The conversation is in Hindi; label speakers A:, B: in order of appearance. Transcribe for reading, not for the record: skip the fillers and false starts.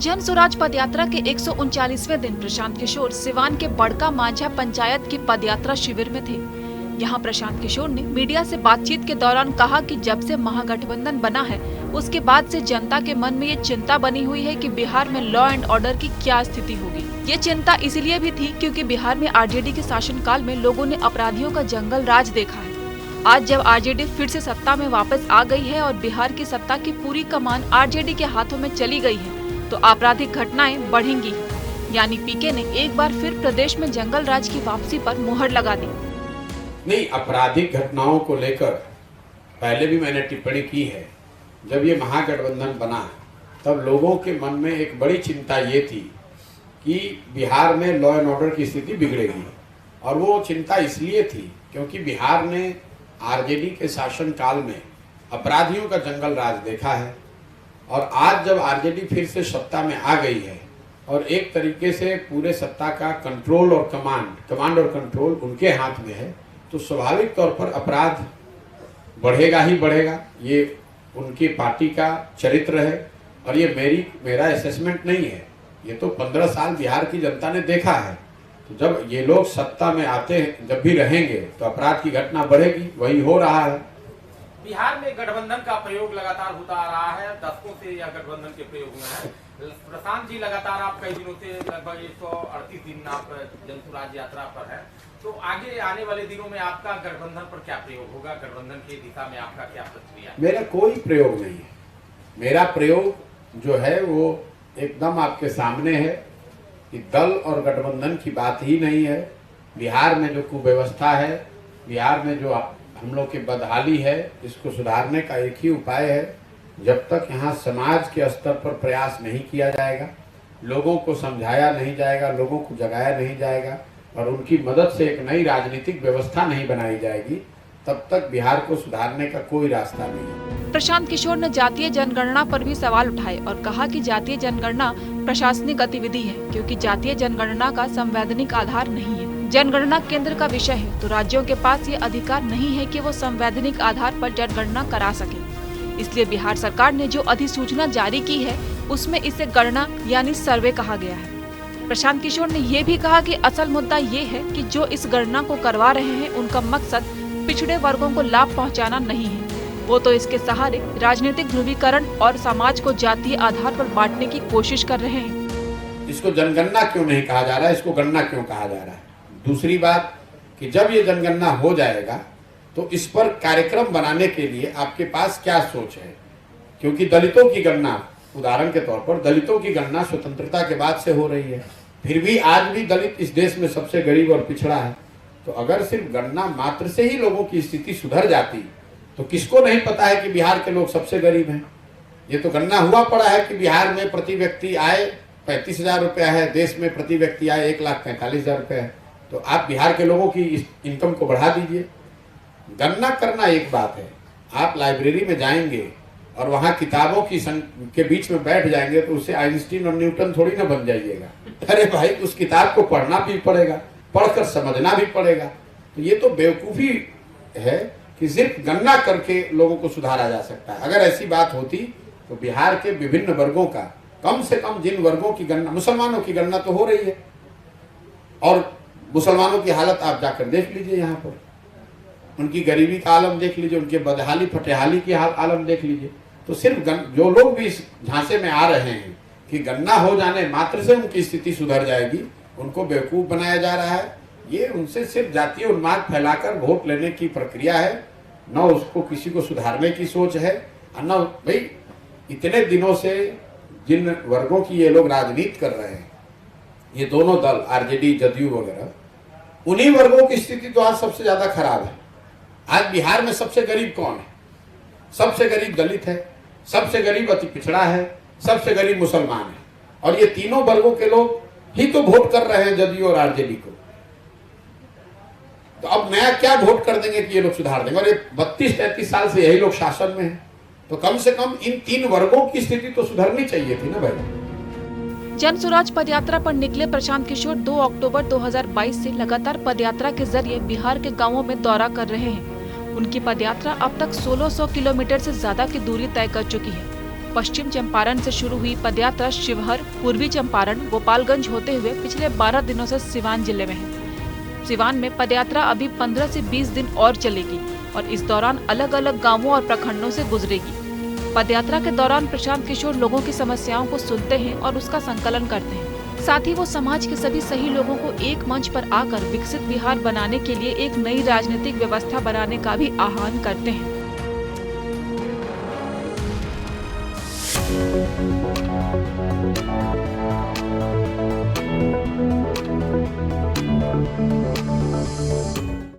A: जन स्वराज पदयात्रा के 139वें दिन प्रशांत किशोर सिवान के बड़का मांझा पंचायत की पदयात्रा शिविर में थे। यहां प्रशांत किशोर ने मीडिया से बातचीत के दौरान कहा कि जब से महागठबंधन बना है उसके बाद से जनता के मन में ये चिंता बनी हुई है कि बिहार में लॉ एंड ऑर्डर की क्या स्थिति होगी। ये चिंता इसलिए भी थी क्योंकि बिहार में आरजेडी के शासनकाल में लोगों ने अपराधियों का जंगल राज देखा है। आज जब आरजेडी फिर से सत्ता में वापस आ गई है और बिहार की सत्ता की पूरी कमान आरजेडी के हाथों में चली गई है तो आपराधिक घटनाएं बढ़ेंगी। यानी पीके ने एक बार फिर प्रदेश में जंगल राज की वापसी पर मुहर लगा दी।
B: नहीं, आपराधिक घटनाओं को लेकर पहले भी मैंने टिप्पणी की है। जब ये महागठबंधन बना तब लोगों के मन में एक बड़ी चिंता ये थी कि बिहार में लॉ एंड ऑर्डर की स्थिति बिगड़ेगी, और वो चिंता इसलिए थी क्योंकि बिहार ने आरजेडी के शासन काल में अपराधियों का जंगल राज देखा है। और आज जब आरजेडी फिर से सत्ता में आ गई है और एक तरीके से पूरे सत्ता का कंट्रोल और कमांड और कंट्रोल उनके हाथ में है, तो स्वाभाविक तौर पर अपराध बढ़ेगा ही बढ़ेगा। ये उनकी पार्टी का चरित्र है और ये मेरा असेसमेंट नहीं है, ये तो 15 साल बिहार की जनता ने देखा है। तो जब ये लोग सत्ता में आते हैं, जब भी रहेंगे तो अपराध की घटना बढ़ेगी, वही हो रहा है।
C: बिहार में गठबंधन का प्रयोग लगातार होता आ रहा है, दशकों से यह गठबंधन के प्रयोग में है। प्रशांत जी, लगातार आप कई दिनों से लगभग 138 दिन आप जन स्वराज यात्रा पर है, तो आगे आने वाले दिनों में आपका गठबंधन पर क्या प्रयोग होगा? गठबंधन की दिशा में आपका क्या प्रक्रिया?
B: मेरा कोई प्रयोग नहीं है। मेरा प्रयोग जो है वो एकदम आपके सामने है कि दल और गठबंधन की बात ही नहीं है। बिहार में जो कुव्यवस्था है, बिहार में जो हम लोग की बदहाली है, इसको सुधारने का एक ही उपाय है। जब तक यहाँ समाज के स्तर पर प्रयास नहीं किया जाएगा, लोगों को समझाया नहीं जाएगा, लोगों को जगाया नहीं जाएगा और उनकी मदद से एक नई राजनीतिक व्यवस्था नहीं बनाई जाएगी, तब तक बिहार को सुधारने का कोई रास्ता नहीं है।
A: प्रशांत किशोर ने जातीय जनगणना पर भी सवाल उठाए और कहा कि जातीय जनगणना प्रशासनिक गतिविधि है, क्योंकि जातीय जनगणना का संवैधानिक आधार नहीं है। जनगणना केंद्र का विषय है, तो राज्यों के पास ये अधिकार नहीं है कि वो संवैधानिक आधार पर जनगणना करा सके। इसलिए बिहार सरकार ने जो अधिसूचना जारी की है उसमें इसे गणना यानी सर्वे कहा गया है। प्रशांत किशोर ने ये भी कहा कि असल मुद्दा ये है कि जो इस गणना को करवा रहे हैं उनका मकसद पिछड़े वर्गों को लाभ पहुंचाना नहीं है, वो तो इसके सहारे राजनीतिक ध्रुवीकरण और समाज को जातीय आधार पर बांटने की कोशिश कर रहे हैं।
B: इसको जनगणना क्यों नहीं कहा जा रहा है, इसको गणना क्यों कहा जा रहा है? दूसरी बात कि जब ये जनगणना हो जाएगा तो इस पर कार्यक्रम बनाने के लिए आपके पास क्या सोच है? क्योंकि दलितों की गणना, उदाहरण के तौर पर दलितों की गणना स्वतंत्रता के बाद से हो रही है, फिर भी आज भी दलित इस देश में सबसे गरीब और पिछड़ा है। तो अगर सिर्फ गणना मात्र से ही लोगों की स्थिति सुधर जाती तो किसको नहीं पता है कि बिहार के लोग सबसे गरीब हैं? ये तो गणना हुआ पड़ा है कि बिहार में प्रति व्यक्ति आय 35,000 रुपया है, देश में प्रति व्यक्ति आय 1,45,000 रुपया है। तो आप बिहार के लोगों की इस इनकम को बढ़ा दीजिए। गणना करना एक बात है, आप लाइब्रेरी में जाएंगे और वहाँ किताबों के बीच में बैठ जाएंगे तो उससे आइंस्टीन और न्यूटन थोड़ी ना बन जाइएगा। अरे भाई, उस किताब को पढ़ना भी पड़ेगा, पढ़कर समझना भी पड़ेगा। तो ये तो बेवकूफ़ी है कि सिर्फ गणना करके लोगों को सुधारा जा सकता है। अगर ऐसी बात होती तो बिहार के विभिन्न वर्गों का, कम से कम जिन वर्गों की गणना, मुसलमानों की गणना तो हो रही है, और मुसलमानों की हालत आप जाकर देख लीजिए, यहाँ पर उनकी गरीबी का आलम देख लीजिए, उनके बदहाली फटेहाली की आलम देख लीजिए। तो सिर्फ जो लोग भी इस झांसे में आ रहे हैं कि गणना हो जाने मात्र से उनकी स्थिति सुधर जाएगी, उनको बेवकूफ़ बनाया जा रहा है। ये उनसे सिर्फ जातीय उन्माद फैलाकर वोट लेने की प्रक्रिया है, न उसको किसी को सुधारने की सोच है। न भाई, इतने दिनों से जिन वर्गों की ये लोग राजनीति कर रहे हैं, ये दोनों दल आरजेडी जदयू वगैरह, उन्हीं वर्गों की स्थिति तो आज सबसे ज्यादा खराब है। आज बिहार में सबसे गरीब कौन है? सबसे गरीब दलित है, सबसे गरीब अति पिछड़ा है, सबसे गरीब मुसलमान है, और ये तीनों वर्गों के लोग ही तो वोट कर रहे हैं जदयू और आरजेडी को। तो अब नया क्या वोट कर देंगे कि ये लोग सुधार देंगे? और ये 32-33 साल से यही लोग शासन में हैं, तो कम से कम इन तीन वर्गों की स्थिति तो सुधरनी चाहिए थी ना भाई।
A: जन स्वराज पदयात्रा पर निकले प्रशांत किशोर 2 अक्टूबर 2022 से लगातार पदयात्रा के जरिए बिहार के गांवों में दौरा कर रहे हैं। उनकी पदयात्रा अब तक 1600 किलोमीटर से ज्यादा की दूरी तय कर चुकी है। पश्चिम चंपारण से शुरू हुई पदयात्रा शिवहर, पूर्वी चंपारण, गोपालगंज होते हुए पिछले 12 दिनों से सिवान जिले में है। सिवान में पदयात्रा अभी 15 से 20 दिन और चलेगी और इस दौरान अलग अलग गांवों और प्रखंडों से गुजरेगी। पदयात्रा के दौरान प्रशांत किशोर लोगों की समस्याओं को सुनते हैं और उसका संकलन करते हैं। साथ ही वो समाज के सभी सही लोगों को एक मंच पर आकर विकसित बिहार बनाने के लिए एक नई राजनीतिक व्यवस्था बनाने का भी आह्वान करते हैं।